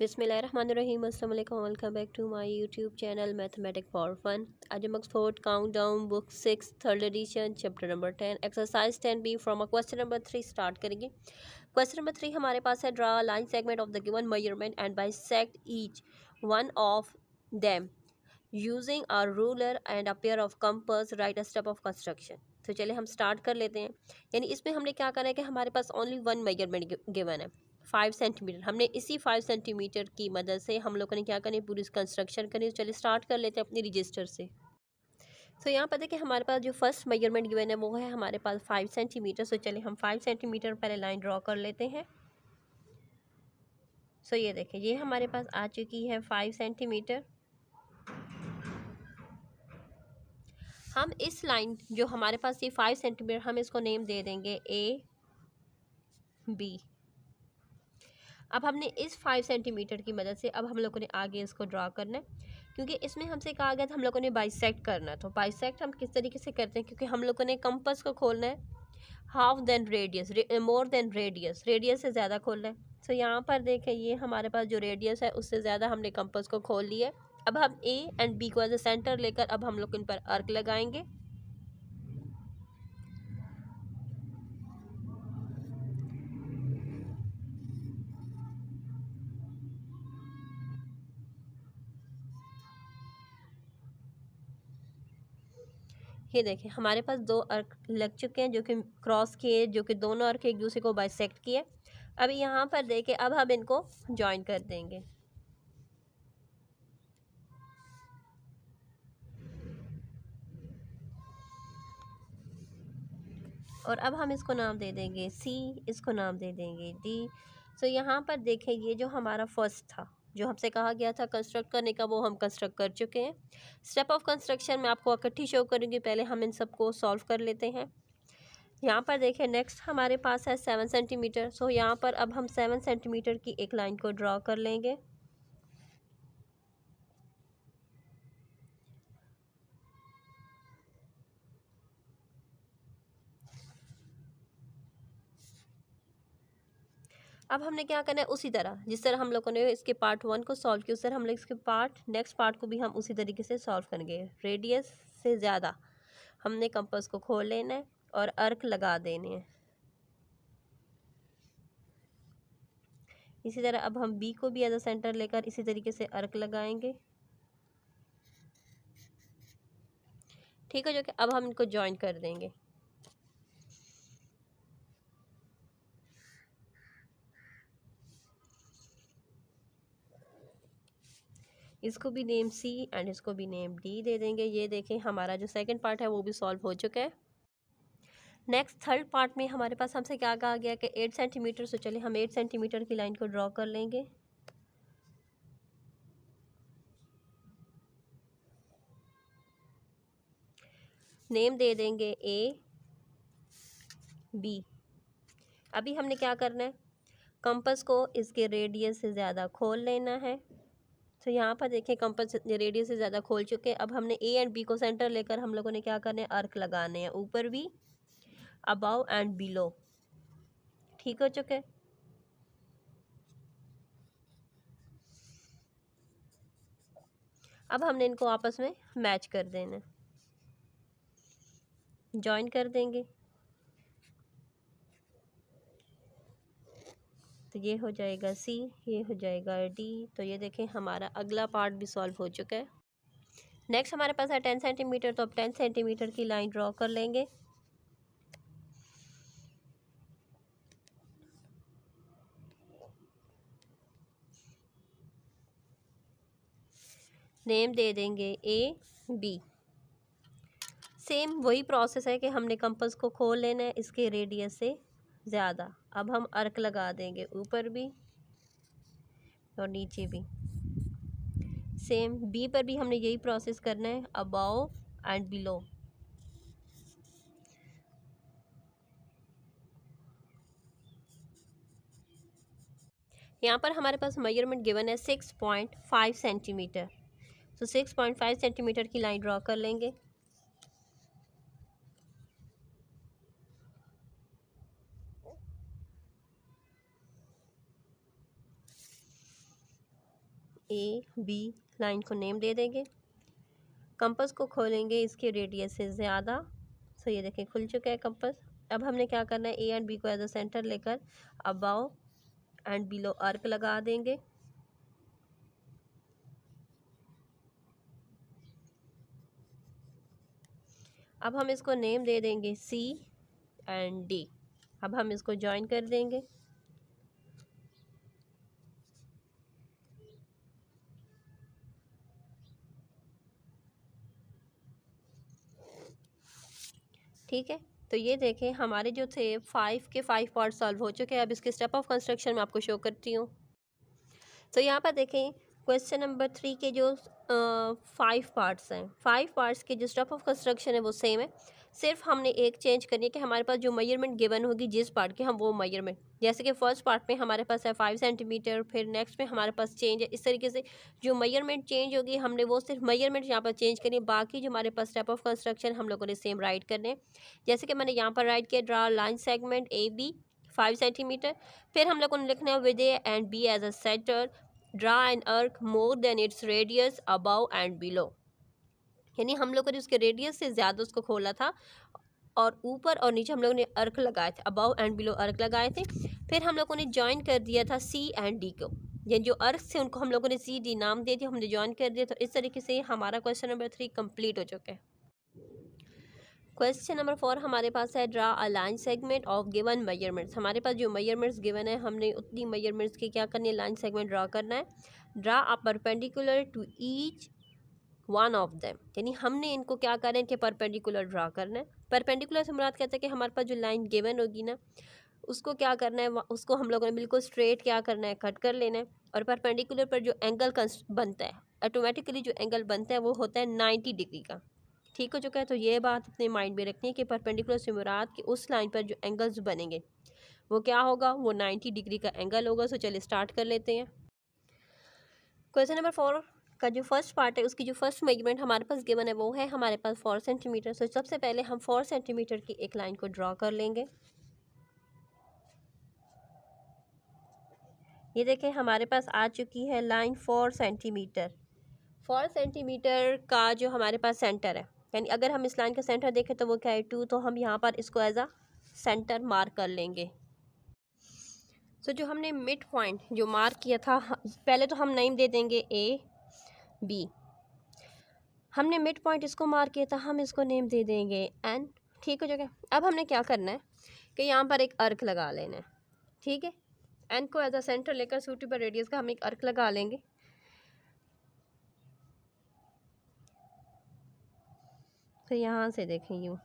बिस्मिल्लाहिर्रहमानिर्रहीम अस्सलाम वालेकुम welcome back to my YouTube channel mathematic for fun. आज हम Oxford countdown book 6 third edition chapter number 10 exercise 10 B from question number 3 start करेंगे। Question number 3 हमारे पास है, draw line segment of the given measurement and bisect each one of them using a ruler and a pair of compass, right a step of construction. तो चलिए हम start कर लेते हैं। यानी इसमें हमने क्या करना है कि हमारे पास ओनली वन मेजरमेंट गिवन है 5 सेंटीमीटर। हमने इसी 5 सेंटीमीटर की मदद से हम लोगों ने क्या करनी, पूरी कंस्ट्रक्शन करनी। तो चलिए स्टार्ट कर लेते हैं अपनी रजिस्टर से। तो यहाँ पर देखिए हमारे पास जो फर्स्ट मेजरमेंट गिवन है वो है हमारे पास 5 सेंटीमीटर। सो चलिए हम 5 सेंटीमीटर पहले लाइन ड्रॉ कर लेते हैं। सो ये देखिए ये हमारे पास आ चुकी है 5 सेंटीमीटर। हम इस लाइन जो हमारे पास ये 5 सेंटीमीटर, हम इसको नेम दे देंगे ए बी। अब हमने इस 5 सेंटीमीटर की मदद से अब हम लोगों ने आगे इसको ड्रा करना है, क्योंकि इसमें हमसे कहा गया था हम लोगों ने बाइसेक्ट करना। तो बाइसेक्ट हम किस तरीके से करते हैं, क्योंकि हम लोगों ने कंपास को खोलना है half then radius, more than radius, radius से ज़्यादा खोलना है। तो यहाँ पर देखें ये हमारे पास जो रेडियस है उससे ज़्यादा हमने कंपास को खोल लिया है। अब हम ए एंड बी को एज ए सेंटर लेकर अब हम लोग इन पर आर्क लगाएंगे। ये देखें हमारे पास दो अर्क लग चुके हैं जो कि क्रॉस किए, जो कि दोनों अर्क एक दूसरे को बाइसेक्ट किए। अब यहाँ पर देखें अब हम इनको ज्वाइन कर देंगे। और अब हम इसको नाम दे देंगे सी, इसको नाम दे देंगे डी। तो यहाँ पर देखें ये जो हमारा फर्स्ट था जो हमसे कहा गया था कंस्ट्रक्ट करने का, वो हम कंस्ट्रक्ट कर चुके हैं। स्टेप ऑफ कंस्ट्रक्शन में आपको इकट्ठी शो करूँगी, पहले हम इन सबको सॉल्व कर लेते हैं। यहाँ पर देखें नेक्स्ट हमारे पास है 7 सेंटीमीटर। सो यहाँ पर अब हम 7 सेंटीमीटर की एक लाइन को ड्रॉ कर लेंगे। अब हमने क्या करना है, उसी तरह जिस तरह हम लोगों ने इसके पार्ट 1 को सॉल्व किया उस तरह हम लोग इसके नेक्स्ट पार्ट को भी हम उसी तरीके से सॉल्व करेंगे। रेडियस से ज़्यादा हमने कंपास को खोल लेना है और अर्क लगा देने हैं। इसी तरह अब हम बी को भी एज अ सेंटर लेकर इसी तरीके से अर्क लगाएंगे। ठीक है, जो कि अब हम इनको ज्वाइन कर देंगे। इसको भी नेम सी एंड इसको भी नेम डी दे देंगे। ये देखें हमारा जो सेकंड पार्ट है वो भी सॉल्व हो चुका है। नेक्स्ट थर्ड पार्ट में हमारे पास हमसे क्या कहा गया कि 8 सेंटीमीटर। से चलिए हम 8 सेंटीमीटर की लाइन को ड्रॉ कर लेंगे। नेम दे देंगे ए बी। अभी हमने क्या करना है, कंपास को इसके रेडियस से ज़्यादा खोल लेना है। तो यहाँ पर देखें कंपास रेडियस से ज़्यादा खोल चुके हैं। अब हमने ए एंड बी को सेंटर लेकर हम लोगों ने क्या करना है, आर्क लगाने हैं ऊपर भी, अबव एंड बिलो। ठीक हो चुके। अब हमने इनको आपस में मैच कर देना, ज्वाइन कर देंगे। तो ये हो जाएगा सी, ये हो जाएगा डी। तो ये देखें हमारा अगला पार्ट भी सॉल्व हो चुका है। नेक्स्ट हमारे पास है 10 सेंटीमीटर। तो अब 10 सेंटीमीटर की लाइन ड्रॉ कर लेंगे। नेम दे देंगे ए बी। सेम वही प्रोसेस है कि हमने कंपास को खोल लेना है इसके रेडियस से ज़्यादा। अब हम अर्क लगा देंगे ऊपर भी और नीचे भी। सेम बी पर भी हमने यही प्रोसेस करना है, अबव एंड बिलो। यहाँ पर हमारे पास मेजरमेंट गिवन है 6.5 सेंटीमीटर। तो 6.5 सेंटीमीटर की लाइन ड्रॉ कर लेंगे। ए बी लाइन को नेम दे देंगे। कंपास को खोलेंगे इसके रेडियस से ज़्यादा। सो ये देखें खुल चुका है कंपास। अब हमने क्या करना है, ए एंड बी को एज अ सेंटर लेकर अबाव एंड बिलो आर्क लगा देंगे। अब हम इसको नेम दे देंगे सी एंड डी। अब हम इसको ज्वाइन कर देंगे। ठीक है, तो ये देखें हमारे जो थे 5 के 5 पार्ट सॉल्व हो चुके हैं। अब इसके स्टेप ऑफ कंस्ट्रक्शन मैं आपको शो करती हूँ। तो यहाँ पर देखें क्वेश्चन नंबर 3 के जो 5 पार्ट्स हैं, 5 पार्ट्स के जो स्टेप ऑफ कंस्ट्रक्शन है वो सेम है। सिर्फ हमने एक चेंज करनी है कि हमारे पास जो मेजरमेंट गिवन होगी जिस पार्ट की, हम वो मेजरमेंट, जैसे कि फर्स्ट पार्ट में हमारे पास है 5 सेंटीमीटर, फिर नेक्स्ट में हमारे पास चेंज है। इस तरीके से जो मेजरमेंट चेंज होगी हमने वो सिर्फ मेजरमेंट यहाँ पर चेंज करनी है। बाकी जो हमारे पास स्टेप ऑफ कंस्ट्रक्शन हम लोगों ने सेम राइट करने हैं। जैसे कि मैंने यहाँ पर राइट किया, draw line segment A B 5 centimetre. फिर हम लोगों ने लिखना है with A and B as a centre, draw an arc more than its radius above and below. यानी हम लोगों ने उसके रेडियस से ज़्यादा उसको खोला था और ऊपर और नीचे हम लोगों ने अर्क लगाए थे, अबव एंड बिलो अर्क लगाए थे। फिर हम लोगों ने ज्वाइन कर दिया था सी एंड डी को। ये जो अर्क थे उनको हम लोगों ने सी डी नाम दे दिया, हमने ज्वाइन कर दिया। तो इस तरीके से हमारा क्वेश्चन नंबर 3 कंप्लीट हो चुका है। क्वेश्चन नंबर 4 हमारे पास है, draw a line segment of given measurements. हमारे पास जो मेजरमेंट्स गिवन है हमने उतनी मेजरमेंट्स की क्या करनी है, लाइन सेगमेंट ड्रा करना है। Draw a perpendicular to each one of them, यानी हमने इनको क्या करना है कि परपेंडिकुलर ड्रा करना है। परपेंडिकुलर से मुराद कहते हैं कि हमारे पास जो लाइन गिवन होगी ना उसको क्या करना है, उसको हम लोगों ने बिल्कुल स्ट्रेट क्या करना है, कट कर लेना है। और परपेंडिकुलर पर जो एंगल बनता है, ऑटोमेटिकली जो एंगल बनता है वो होता है 90 डिग्री का। ठीक हो चुका है, तो ये बात अपने माइंड में रखनी है कि परपेंडिकुलर से मुराद कि उस लाइन पर जो एंगल्स बनेंगे वो क्या होगा, वो 90 डिग्री का एंगल होगा। सो चलिए स्टार्ट कर लेते हैं। क्वेश्चन नंबर 4 का जो फर्स्ट पार्ट है उसकी जो फर्स्ट मेजरमेंट हमारे पास गिवन है वो है हमारे पास 4 सेंटीमीटर। सो सबसे पहले हम 4 सेंटीमीटर की एक लाइन को ड्रॉ कर लेंगे। ये देखें हमारे पास आ चुकी है लाइन 4 सेंटीमीटर। 4 सेंटीमीटर का जो हमारे पास सेंटर है, यानी अगर हम इस लाइन का सेंटर देखें तो वो क्या है 2, तो हम यहाँ पर इसको एज अ सेंटर मार्क कर लेंगे। सो जो हमने मिड पॉइंट जो मार्क किया था, पहले तो हम नेम दे देंगे ए बी। हमने मिड पॉइंट इसको मार्क किया था, हम इसको नेम दे देंगे एन। ठीक हो जाएगा। अब हमने क्या करना है कि यहाँ पर एक अर्क लगा लेना है। ठीक है, एन को एज अ सेंटर लेकर सूटेबल रेडियस का हम एक अर्क लगा लेंगे। तो यहाँ से देखें यूँ,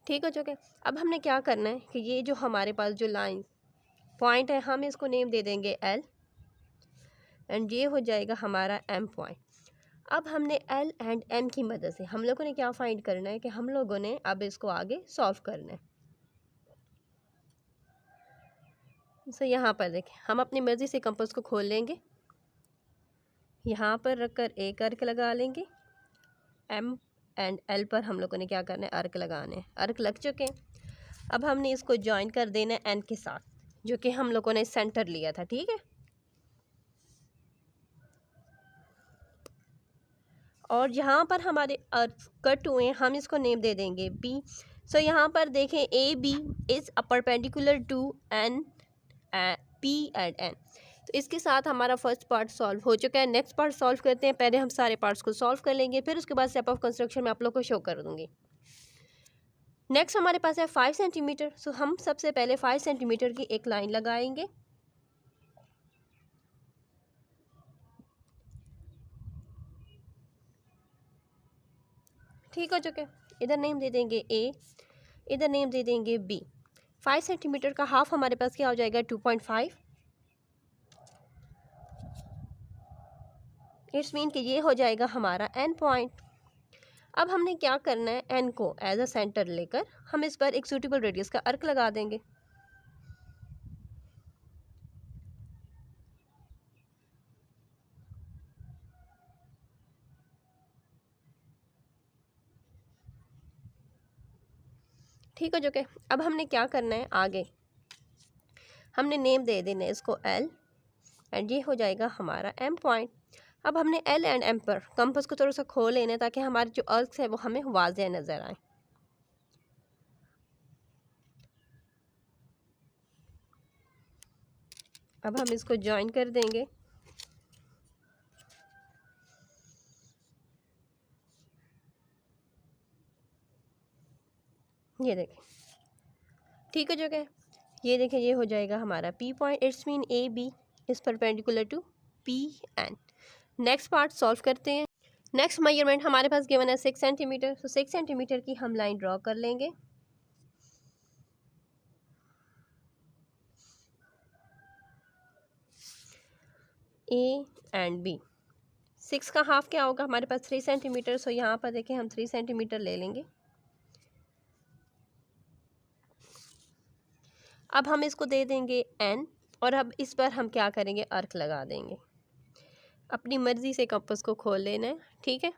ठीक हो चुके। अब हमने क्या करना है कि ये जो हमारे पास जो लाइन पॉइंट है हम इसको नेम दे देंगे एल एंड ये हो जाएगा हमारा एम पॉइंट। अब हमने एल एंड एम की मदद से हम लोगों ने क्या फाइंड करना है कि हम लोगों ने अब इसको आगे सॉल्व करना है। सो यहाँ पर देखें हम अपनी मर्ज़ी से कंपास को खोल लेंगे, यहाँ पर रखकर एक अर्क लगा लेंगे। एम एंड एल पर हम लोगों ने क्या करना है, अर्क लगाने हैं। अर्क लग चुके हैं। अब हमने इसको ज्वाइन कर देना है एन के साथ, जो कि हम लोगों ने सेंटर लिया था। ठीक है, और यहाँ पर हमारे अर्क कट हुए हैं, हम इसको नेम दे देंगे बी। सो यहाँ पर देखें A B is a perpendicular to N P and N. तो इसके साथ हमारा फर्स्ट पार्ट सॉल्व हो चुका है। नेक्स्ट पार्ट सॉल्व करते हैं। पहले हम सारे पार्ट्स को सॉल्व कर लेंगे, फिर उसके बाद स्टेप ऑफ कंस्ट्रक्शन में आप लोग को शो कर दूँगी। नेक्स्ट हमारे पास है 5 सेंटीमीटर। सो हम सबसे पहले 5 सेंटीमीटर की एक लाइन लगाएंगे। ठीक हो चुके, इधर नेम दे देंगे ए, इधर नेम दे देंगे बी। 5 सेंटीमीटर का हाफ हमारे पास क्या हो जाएगा, 2.5। इट्स मीन कि ये हो जाएगा हमारा एन पॉइंट। अब हमने क्या करना है, एन को एज अ सेंटर लेकर हम इस पर एक सूटेबल रेडियस का अर्क लगा देंगे। ठीक हो चुके। अब हमने क्या करना है आगे, हमने नेम दे देना है इसको एल एंड ये हो जाएगा हमारा एम पॉइंट। अब हमने एल एंड एम पर कंपास को थोड़ा सा खोल लेना है ताकि हमारी जो अर्थ है वो हमें वाज़ेह नज़र आए। अब हम इसको ज्वाइन कर देंगे। ये देखें, ठीक हो चुका है। ये देखें, ये हो जाएगा हमारा P point. It's mean A B is perpendicular to P N. Next part solve करते हैं। नेक्स्ट मेजरमेंट हमारे पास गिवन है 6 सेंटीमीटर। तो 6 सेंटीमीटर की हम लाइन ड्रॉ कर लेंगे। ए एंड बी। 6 का हाफ क्या होगा हमारे पास 3 सेंटीमीटर। सो यहाँ पर देखें हम 3 सेंटीमीटर ले लेंगे। अब हम इसको दे देंगे एन और अब इस पर हम क्या करेंगे, अर्क लगा देंगे। अपनी मर्ज़ी से कंपास को खोल लेना है, ठीक है।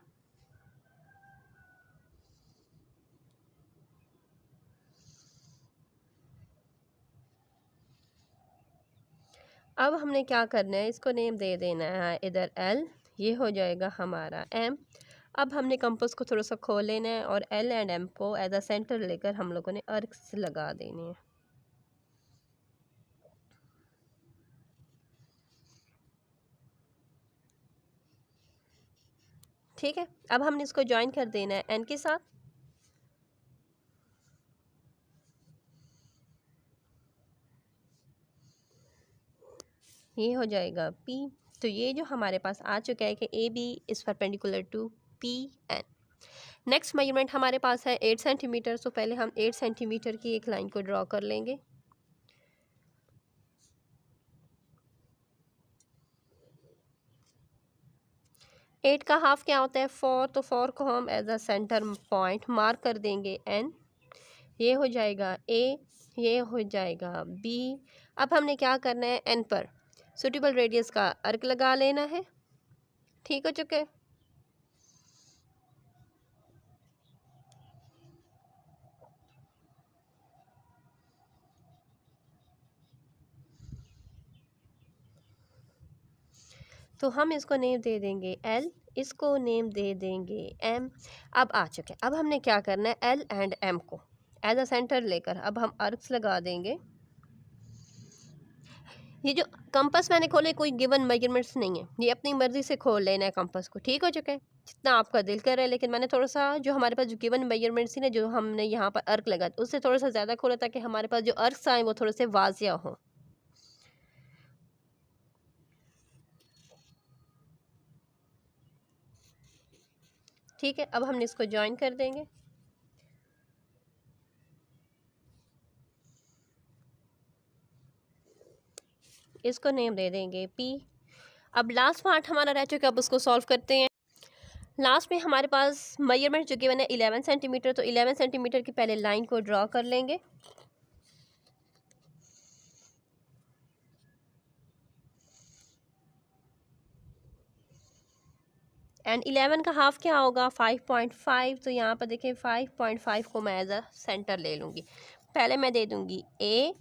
अब हमने क्या करना है, इसको नेम दे देना है इधर एल, ये हो जाएगा हमारा एम। अब हमने कंपास को थोड़ा सा खोल लेना है और एल एंड एम को एज अ सेंटर लेकर हम लोगों ने अर्क्स लगा देने हैं। ठीक है। अब हमने इसको ज्वाइन कर देना है एन के साथ। ये हो जाएगा पी। तो ये जो हमारे पास आ चुका है कि A B is perpendicular to P N. Next measurement हमारे पास है 8 सेंटीमीटर। तो पहले हम 8 सेंटीमीटर की एक लाइन को ड्रॉ कर लेंगे। एट का हाफ क्या होता है 4। तो 4 को हम as a centre point mark कर देंगे एन। ये हो जाएगा ए, ये हो जाएगा बी। अब हमने क्या करना है, एन पर सूटेबल रेडियस का अर्क लगा लेना है। ठीक हो चुके हैं। तो हम इसको नेम दे देंगे एल, इसको नेम दे देंगे एम। अब आ चुके हैं। अब हमने क्या करना है, एल एंड एम को एज अ सेंटर लेकर अब हम अर्क्स लगा देंगे। ये जो कंपास मैंने खोले कोई गिवन मेजरमेंट्स नहीं है, ये अपनी मर्ज़ी से खोल लेना है कंपास को। ठीक हो चुका है, जितना आपका दिल कर रहा है। लेकिन मैंने थोड़ा सा जो हमारे पास जो गिवन मेजरमेंट्स थी ना, जो हमने यहाँ पर अर्क लगा उससे थोड़ा सा ज़्यादा खोला ताकि हमारे पास जो अर्क्स आए वो थोड़े से वाजिया हों। ठीक है। अब हमने इसको ज्वाइन कर देंगे। इसको नेम दे देंगे पी। अब लास्ट पार्ट हमारा रह चुका है, अब उसको सॉल्व करते हैं। लास्ट में हमारे पास मेजरमेंट जो गिवन है 11 सेंटीमीटर। तो 11 सेंटीमीटर की पहले लाइन को ड्रॉ कर लेंगे। एंड 11 का हाफ क्या होगा 5.5। तो यहाँ पर देखें 5.5 को मैं एज अ सेंटर ले लूँगी। पहले मैं दे दूँगी ए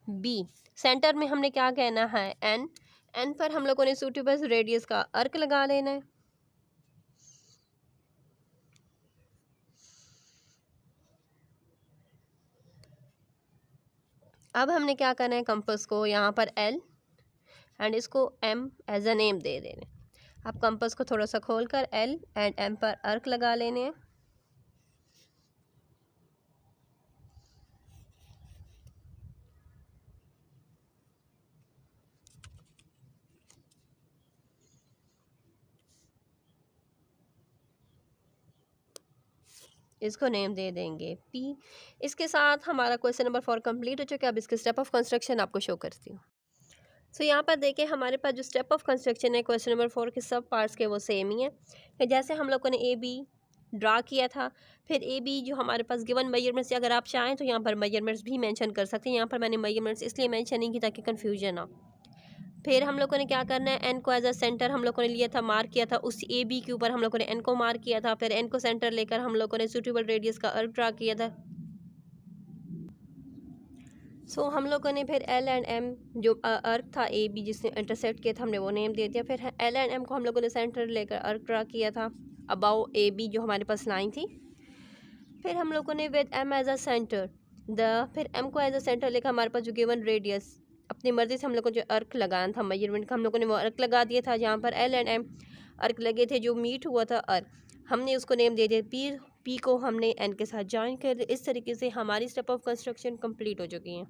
बी, सेंटर में हमने क्या कहना है एन। एन पर हम लोगों ने सूटेबल रेडियस का अर्क लगा लेना है। अब हमने क्या करना है, कंपास को यहाँ पर एल एंड इसको एम एज अ नेम दे देने। अब कंपास को थोड़ा सा खोलकर एल एंड एम पर अर्क लगा लेने हैं। इसको नेम दे देंगे पी। इसके साथ हमारा क्वेश्चन नंबर 4 कंप्लीट हो चुका है। अब इसके स्टेप ऑफ कंस्ट्रक्शन आपको शो करती हूँ। सो यहाँ पर देखें हमारे पास जो स्टेप ऑफ कंस्ट्रक्शन है क्वेश्चन नंबर 4 के सब पार्ट्स के वो सेम ही है कि जैसे हम लोगों ने ए बी ड्रा किया था, फिर ए बी जो हमारे पास गिवन मेजरमेंट्स, अगर आप चाहें तो यहाँ पर मेजरमेंट्स भी मेंशन कर सकते हैं। यहाँ पर मैंने मेजरमेंट्स इसलिए मेंशन नहीं की ताकि कन्फ्यूजन हो। फिर हम लोगों ने क्या करना है, एन को एज अ सेंटर हम लोगों ने लिया था, मार्क किया था उस ए बी के ऊपर हम लोगों ने एन को मार्क किया था। फिर एन को सेंटर लेकर हम लोगों ने सूटेबल रेडियस का अर्क ड्रा किया था। सो हम लोगों ने फिर एल एंड एम जो अर्क था ए बी जिसने इंटरसेक्ट किया था हमने वो नेम दे दिया। फिर एल एंड एम को हम लोगों ने सेंटर लेकर अर्क ड्रा किया था अबाउ ए बी जो हमारे पास लाइन थी। फिर हम लोगों ने with M as a centre फिर एम को एज अ सेंटर लेकर हमारे पास जो गिवन रेडियस अपनी मर्ज़ी से हम लोग को जो अर्क लगाना था मेजरमेंट का हम लोगों ने वो अर्क लगा दिया था। जहाँ पर एल एंड एम अर्क लगे थे जो मीट हुआ था अर्क हमने उसको नेम दे दिया पी को हमने एन के साथ ज्वाइन कर दिया। इस तरीके से हमारी स्टेप ऑफ कंस्ट्रक्शन कंप्लीट हो चुकी हैं।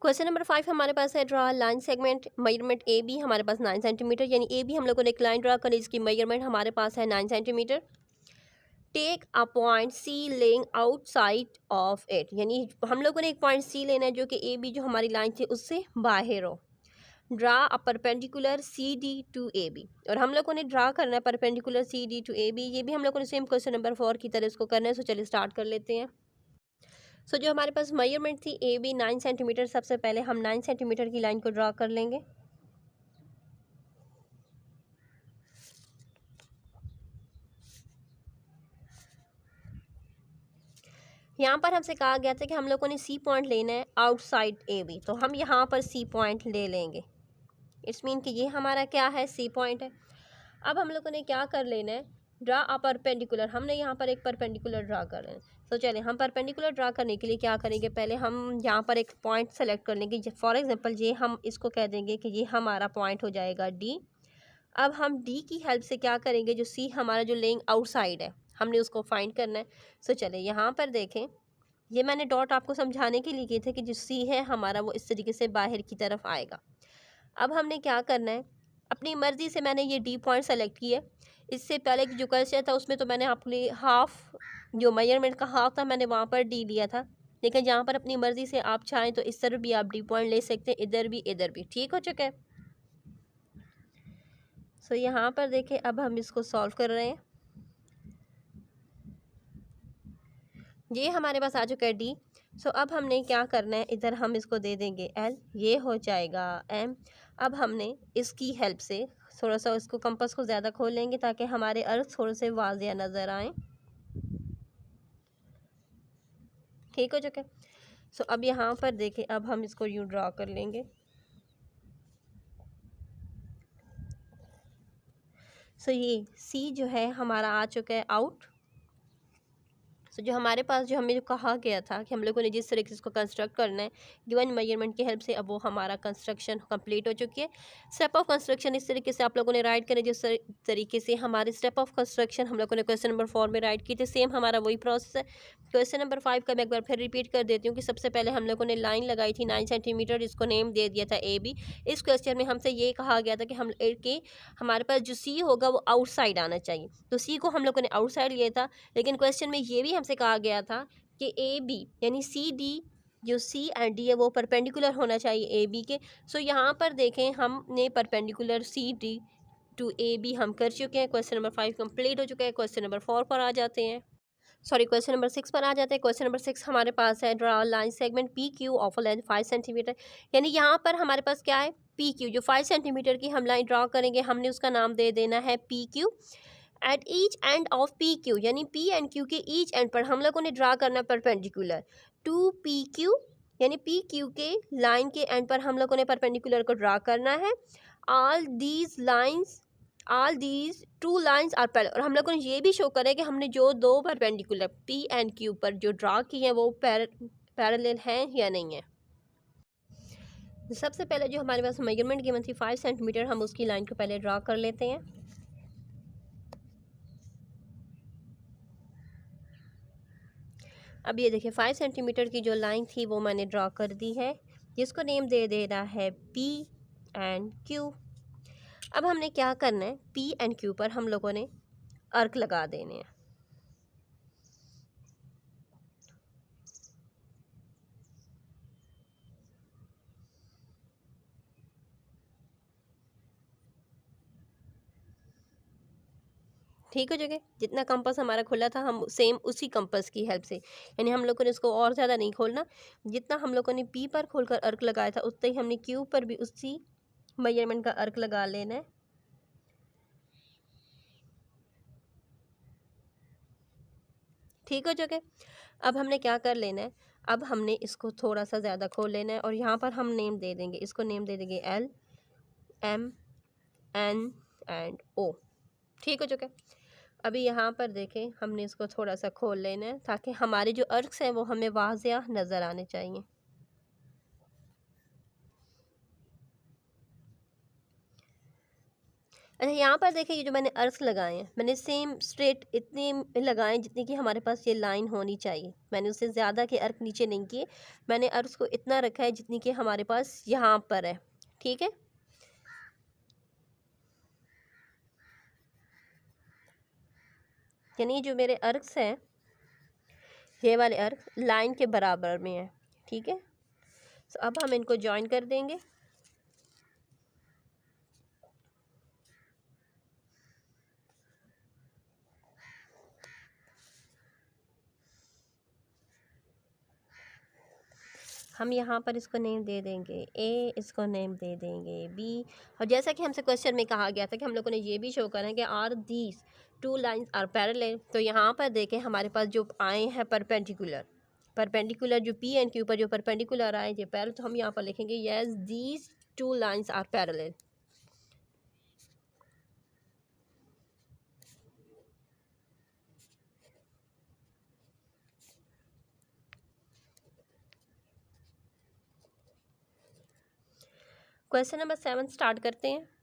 क्वेश्चन नंबर 5 हमारे पास है draw line segment measurement A B हमारे पास 9 सेंटीमीटर यानी ए बी हम लोगों ने एक लाइन ड्रा करी जिसकी मेजरमेंट हमारे पास है 9 centimetre. Take a point C lying outside of it यानी हम लोगों ने एक पॉइंट सी लेना है जो कि ए बी जो हमारी लाइन थी उससे बाहर हो। Draw a perpendicular C D to A B और हम लोगों ने ड्रा करना है perpendicular C D to A B. ये भी हम लोगों ने सेम क्वेश्चन नंबर 4 की तरह इसको करना है। सो चलिए स्टार्ट कर लेते हैं। सो जो हमारे पास मेजरमेंट थी ए बी 9 सेंटीमीटर सबसे पहले हम 9 सेंटीमीटर की लाइन को ड्रा कर लेंगे। यहाँ पर हमसे कहा गया था कि हम लोगों ने सी पॉइंट लेना है आउटसाइड ए बी तो हम यहाँ पर सी पॉइंट ले लेंगे। इट्स मीन कि ये हमारा क्या है सी पॉइंट है। अब हम लोगों ने क्या कर लेना है ड्रा अ परपेंडिकुलर हमने यहाँ पर एक परपेंडिकुलर ड्रा कर रहे हैं। तो चलिए हम परपेंडिकुलर ड्रा करने के लिए क्या करेंगे पहले हम यहाँ पर एक पॉइंट सेलेक्ट कर लेंगे। फॉर एग्जांपल ये हम इसको कह देंगे कि ये हमारा पॉइंट हो जाएगा डी। अब हम डी की हेल्प से क्या करेंगे जो सी हमारा जो लेइंग आउटसाइड है हमने उसको फाइंड करना है। सो चलिए यहाँ पर देखें ये मैंने डॉट आपको समझाने के लिए किए थे कि जो सी है हमारा वो इस तरीके से बाहर की तरफ आएगा। अब हमने क्या करना है अपनी मर्ज़ी से मैंने ये डी पॉइंट सेलेक्ट किया। इससे पहले जो क्वेश्चन था उसमें तो मैंने अपनी हाफ जो मेजरमेंट का हाफ था मैंने वहाँ पर डी लिया था। लेकिन जहाँ पर अपनी मर्ज़ी से आप चाहें तो इस तरफ भी आप डी पॉइंट ले सकते हैं इधर भी ठीक हो चुका है। सो यहाँ पर देखें अब हम इसको सॉल्व कर रहे हैं। ये हमारे पास आ चुका है डी। सो अब हमने क्या करना है इधर हम इसको दे देंगे एल ये हो जाएगा एम। अब हमने इसकी हेल्प से थोड़ा सा इसको कंपास को ज़्यादा खोल लेंगे ताकि हमारे अर्थ थोड़े से वाज़िया नज़र आए। ठीक हो चुका है। सो अब यहाँ पर देखें अब हम इसको यूँ ड्रा कर लेंगे। सो ये सी जो है हमारा आ चुका है आउट। सो जो हमारे पास जो हमें कहा गया था कि हम लोगों ने जिस तरीके से इसको कंस्ट्रक्ट करना है गिवन मेजरमेंट की हेल्प से अब वो हमारा कंस्ट्रक्शन कंप्लीट हो चुकी है। स्टेप ऑफ कंस्ट्रक्शन इस तरीके से आप लोगों ने राइट करें जिस तरीके से हमारे स्टेप ऑफ कंस्ट्रक्शन हम लोगों ने क्वेश्चन नंबर 4 में राइट किए थे सेम हमारा वही प्रोसेस है। क्वेश्चन नंबर 5 का मैं एक बार फिर रिपीट कर देती हूँ कि सबसे पहले हम लोगों ने लाइन लगाई थी 9 सेंटीमीटर जिसको नेम दे दिया था ए बी। इस क्वेश्चन में हमसे ये कहा गया था कि हमारे पास जो सी होगा वो आउटसाइड आना चाहिए तो सी को हम लोगों ने आउटसाइड लिया था। लेकिन क्वेश्चन में ये भी हमसे कहा गया था कि ए बी यानी सी डी जो सी एंड डी है वो परपेंडिकुलर होना चाहिए ए बी के। सो यहाँ पर देखें हमने perpendicular C D to A B हम कर चुके हैं। क्वेश्चन नंबर 5 कंप्लीट हो चुका है। क्वेश्चन नंबर 4 पर आ जाते हैं क्वेश्चन नंबर 6 पर आ जाते हैं। क्वेश्चन नंबर 6 हमारे पास है draw line segment P Q of length 5 centimetre यानी यहाँ पर हमारे पास क्या है पी क्यू जो 5 सेंटीमीटर की हम लाइन ड्रा करेंगे हमने उसका नाम दे देना है P Q. At each end of P Q यानी पी एंड क्यू के ईच एंड पर हम लोगों ने ड्रा करना परपेंडिकुलर टू पी क्यू यानी पी क्यू के लाइन के एंड पर हम लोगों ने परपेंडिकुलर को ड्रा करना है। All these two lines are parallel और हम लोगों ने ये भी शो करा है कि हमने जो दो परपेंडिकुलर पी एंड क्यू पर जो ड्रा की हैं वो पैरेलल हैं या नहीं है। सबसे पहले जो हमारे पास मेजरमेंट गिवन थी 5 सेंटीमीटर हम उसकी लाइन को पहले ड्रा कर लेते हैं। अब ये देखिए 5 सेंटीमीटर की जो लाइन थी वो मैंने ड्रा कर दी है जिसको नेम दे देना है पी एंड क्यू। अब हमने क्या करना है पी एंड क्यू पर हम लोगों ने अर्क लगा देने हैं। ठीक हो जगह जितना कंपास हमारा खुला था हम सेम उसी कंपास की हेल्प से यानी हम लोगों ने इसको और ज़्यादा नहीं खोलना। जितना हम लोगों ने पी पर खोलकर अर्क लगाया था उतना ही हमने क्यू पर भी उसी मेजरमेंट का अर्क लगा लेना है। ठीक हो चुके। अब हमने क्या कर लेना है, अब हमने इसको थोड़ा सा ज़्यादा खोल लेना है और यहाँ पर हम नेम दे देंगे, इसको नेम दे देंगे L M N and O। ठीक हो चुका है। अभी यहाँ पर देखें, हमने इसको थोड़ा सा खोल लेना है ताकि हमारे जो अर्क्स हैं वो हमें वाज़िया नज़र आने चाहिए। अच्छा, यहाँ पर देखिए, ये जो मैंने अर्क्स लगाए हैं, मैंने सेम स्ट्रेट इतने लगाए जितनी कि हमारे पास ये लाइन होनी चाहिए। मैंने उससे ज़्यादा के अर्क नीचे नहीं किए, मैंने अर्क्स को इतना रखा है जितनी कि हमारे पास यहाँ पर है। ठीक है, यानी जो मेरे अर्क्स हैं, ये वाले अर्क लाइन के बराबर में है। ठीक है, तो अब हम इनको ज्वाइन कर देंगे। हम यहाँ पर इसको नेम दे देंगे ए, इसको नेम दे देंगे बी। और जैसा कि हमसे क्वेश्चन में कहा गया था कि हम लोगों ने ये भी शो करना है कि are these two lines are parallel, तो यहाँ पर देखें हमारे पास जो आए हैं परपेंडिकुलर, परपेंडिकुलर जो पी एन के ऊपर जो परपेंडिकुलर आए ये पैरेलल, तो हम यहाँ पर लिखेंगे yes these two lines are parallel. Question number 7 start करते हैं।